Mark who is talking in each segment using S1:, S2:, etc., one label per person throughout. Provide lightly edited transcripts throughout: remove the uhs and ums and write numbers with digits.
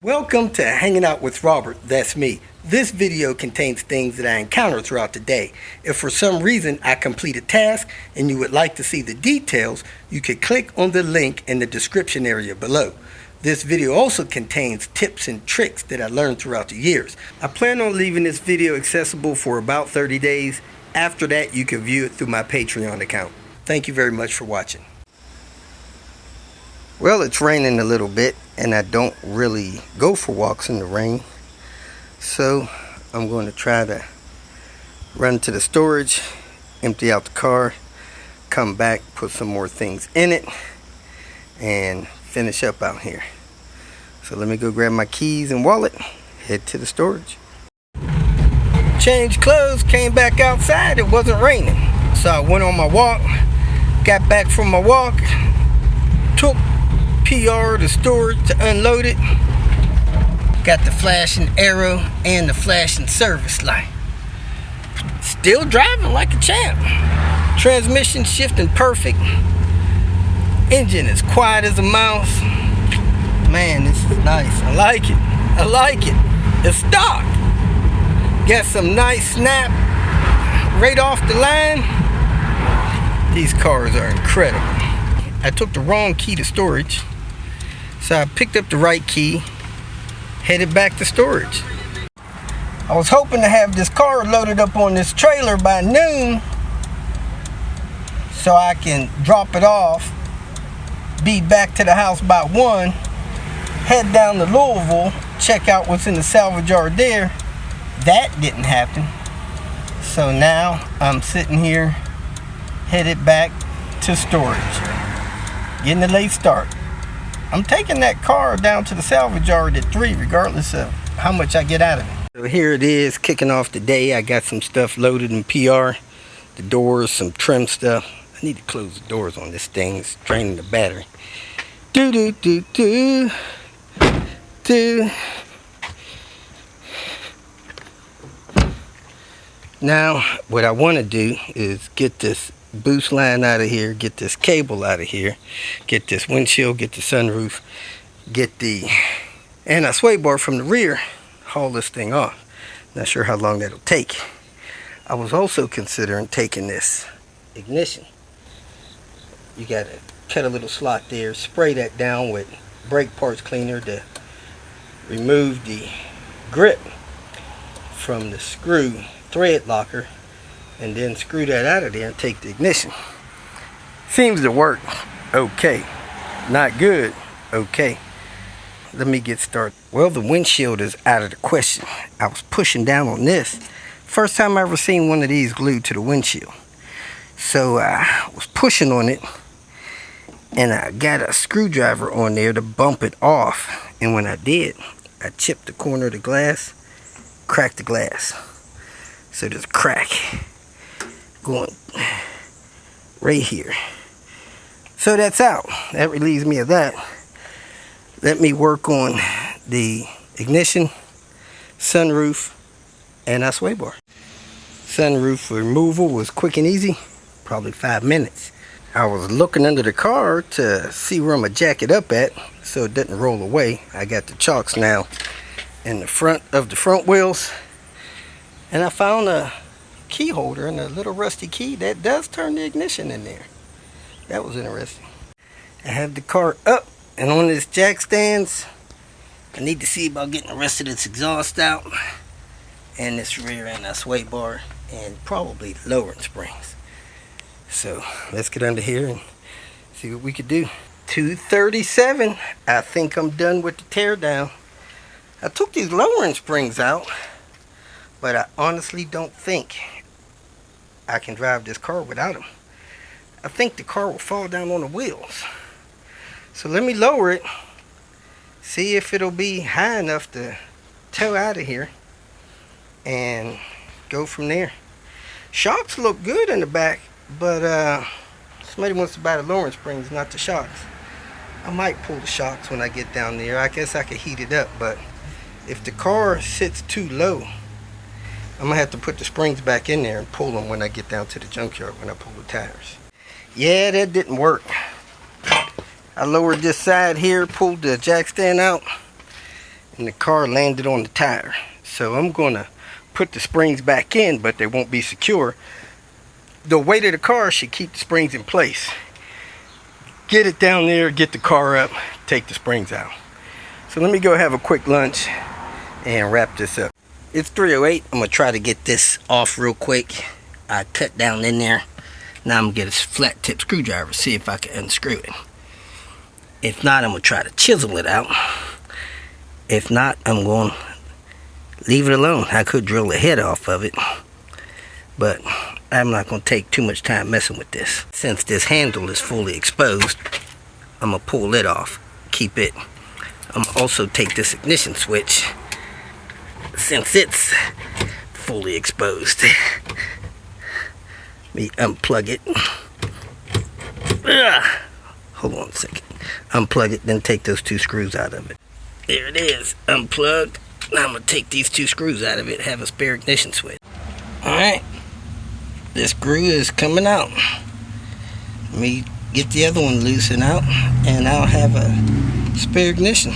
S1: Welcome to Hanging Out with Robert, that's me. This video contains things that I encounter throughout the day. If for some reason I complete a task and you would like to see the details, you can click on the link in the description area below. This video also contains tips and tricks that I learned throughout the years. I plan on leaving this video accessible for about 30 days. After that, you can view it through my Patreon account. Thank you very much for watching. Well, it's raining a little bit, and I don't really go for walks in the rain. So I'm going to try to run to the storage, empty out the car, come back, put some more things in it, and finish up out here. So let me go grab my keys and wallet, head to the storage. Changed clothes, came back outside, it wasn't raining. So I went on my walk, got back from my walk, took PR to storage to unload it. Got the flashing arrow and the flashing service light. Still driving like a champ. Transmission shifting perfect. Engine as quiet as a mouse. Man, this is nice. I like it. I like it. It's stock. Got some nice snap right off the line. These cars are incredible. I took the wrong key to storage. So I picked up the right key, headed back to storage. I was hoping to have this car loaded up on this trailer by noon so I can drop it off, be back to the house by 1, head down to Louisville, check out what's in the salvage yard there. That didn't happen. So now I'm sitting here, headed back to storage, getting a late start. I'm taking that car down to the salvage yard at 3 regardless of how much I get out of it. So here it is, kicking off the day. I got some stuff loaded in PR. The doors, some trim stuff. I need to close the doors on this thing. It's draining the battery. Now, what I want to do is get this boost line out of here, get this cable out of here, get this windshield, get the sunroof, get the anti-sway bar from the rear, haul this thing off. Not sure how long that'll take. I was also considering taking this ignition. You gotta cut a little slot there, spray that down with brake parts cleaner to remove the grip from the screw thread locker, and then screw that out of there and take the ignition. Seems to work okay. Not good, okay. Let me get started. Well, the windshield is out of the question. I was pushing down on this. First time I ever seen one of these glued to the windshield. So I was pushing on it, and I got a screwdriver on there to bump it off. And when I did, I chipped the corner of the glass, cracked the glass. So there's a crack going right here. So that's out. That relieves me of that. Let me work on the ignition, sunroof, and our sway bar. Sunroof removal was quick and easy, probably 5 minutes. I was looking under the car to see where I'm gonna jack it up at so it doesn't roll away. I got the chocks now in the front of the front wheels, and I found a key holder and a little rusty key that does turn the ignition in there. That was interesting. I have the car up and on this jack stands. I need to see about getting the rest of this exhaust out and this rear end sway bar and probably lowering springs. So let's get under here and see what we could do. 2:37. I think I'm done with the tear down. I took these lowering springs out, but I honestly don't think I can drive this car without them. I think the car will fall down on the wheels. So let me lower it, see if it'll be high enough to tow out of here, and go from there. Shocks look good in the back, but somebody wants to buy the lowering springs, not the shocks. I might pull the shocks when I get down there. I guess I could heat it up, but if the car sits too low, I'm gonna have to put the springs back in there and pull them when I get down to the junkyard when I pull the tires. Yeah, that didn't work. I lowered this side here, pulled the jack stand out, and the car landed on the tire. So I'm gonna put the springs back in, but they won't be secure. The weight of the car should keep the springs in place. Get it down there, get the car up, take the springs out. So let me go have a quick lunch and wrap this up. It's 3:08. I'm gonna try to get this off real quick. I cut down in there. Now I'm gonna get a flat tip screwdriver, see if I can unscrew it. If not, I'm gonna try to chisel it out. If not, I'm going to leave it alone. I could drill the head off of it, but I'm not going to take too much time messing with this. Since this handle is fully exposed, I'm going to pull it off, keep it. I'm going to also take this ignition switch, since it's fully exposed. Let me unplug it. Hold on a second. Unplug it, then take those two screws out of it. There it is, unplugged. Now I'm going to take these two screws out of it, have a spare ignition switch. Alright, this screw is coming out. Let me get the other one loosened out, and I'll have a spare ignition.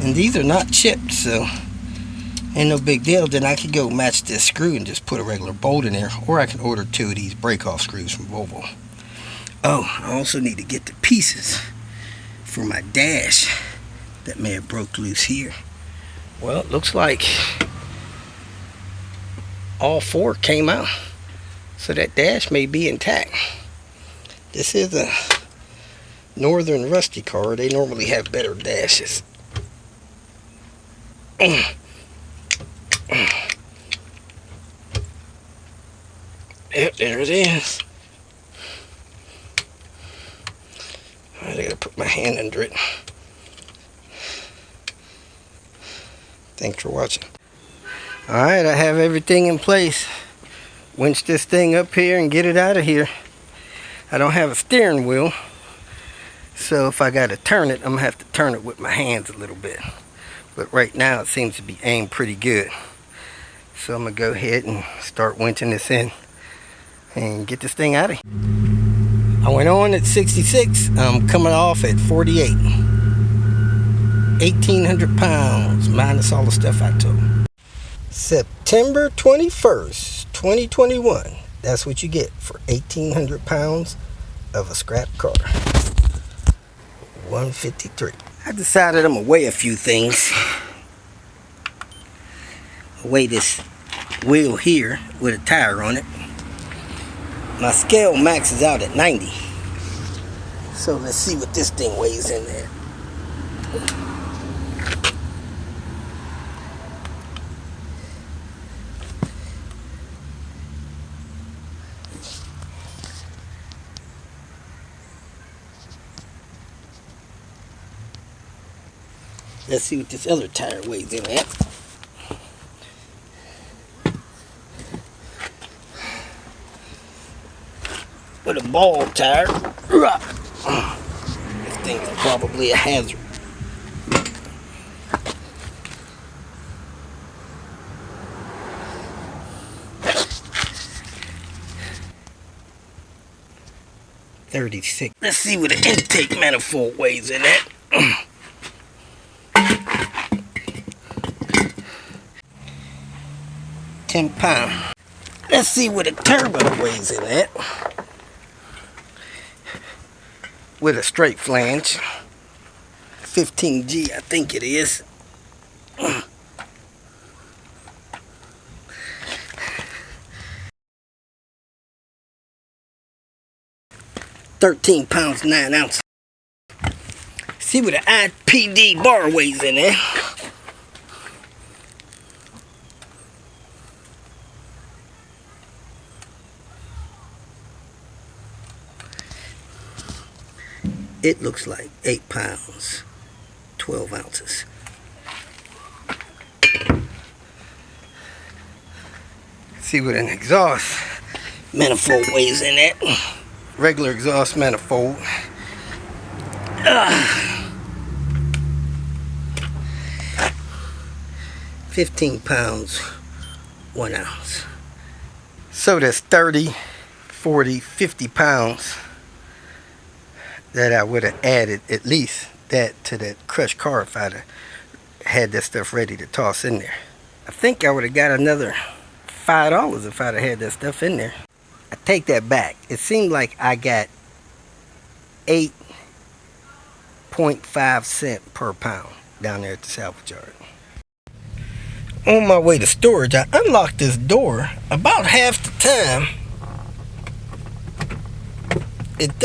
S1: And these are not chipped, so ain't no big deal. Then I could go match this screw and just put a regular bolt in there, or I can order 2 of these break-off screws from Volvo. Oh, I also need to get the pieces for my dash that may have broke loose here. Well, it looks like all 4 came out, so that dash may be intact. This is a Northern Rusty car. They normally have better dashes. Yep, there it is. Alright, I gotta put my hand under it. Thanks for watching. Alright, I have everything in place. Winch this thing up here and get it out of here. I don't have a steering wheel, so if I gotta turn it, I'm gonna have to turn it with my hands a little bit. But right now it seems to be aimed pretty good. So I'm gonna go ahead and start winching this in and get this thing out of here. I went on at 66. I'm coming off at 48. 1,800 pounds minus all the stuff I took. September 21st, 2021. That's what you get for 1,800 pounds of a scrap car. 153. I decided I'm gonna weigh a few things. I'll weigh this wheel here with a tire on it. My scale maxes out at 90. So let's see what this thing weighs in there. Let's see what this other tire weighs in at. With a ball tire. This thing is probably a hazard. $36. Let's see what the intake manifold weighs in at. 10 pounds. Let's see what a turbo weighs in at. With a straight flange. 15G, I think it is. 13 pounds 9 ounces. See what the IPD bar weighs in there. It looks like 8 pounds 12 ounces. See what an exhaust manifold weighs in it. Regular exhaust manifold. 15 pounds 1 ounce. So that's 30, 40, 50 pounds that I would have added, at least that, to that crushed car if I'd have had that stuff ready to toss in there. I think I would have got another $5 if I'd have had that stuff in there. I take that back. It seemed like I got 8.5 cents per pound down there at the salvage yard. On my way to storage, I unlocked this door about half the time. It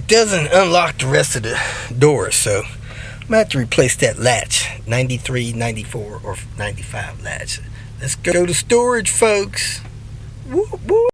S1: doesn't unlock the rest of the doors, so I'm gonna have to replace that latch. 93, 94, or 95 latch. Let's go to storage, folks. Whoop, whoop.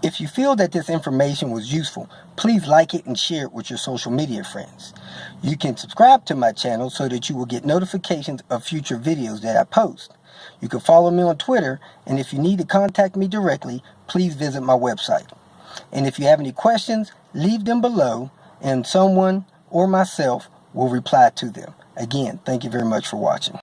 S1: If you feel that this information was useful, please like it and share it with your social media friends. You can subscribe to my channel so that you will get notifications of future videos that I post. You can follow me on Twitter, and if you need to contact me directly, please visit my website. And if you have any questions, leave them below, and someone or myself will reply to them. Again, thank you very much for watching.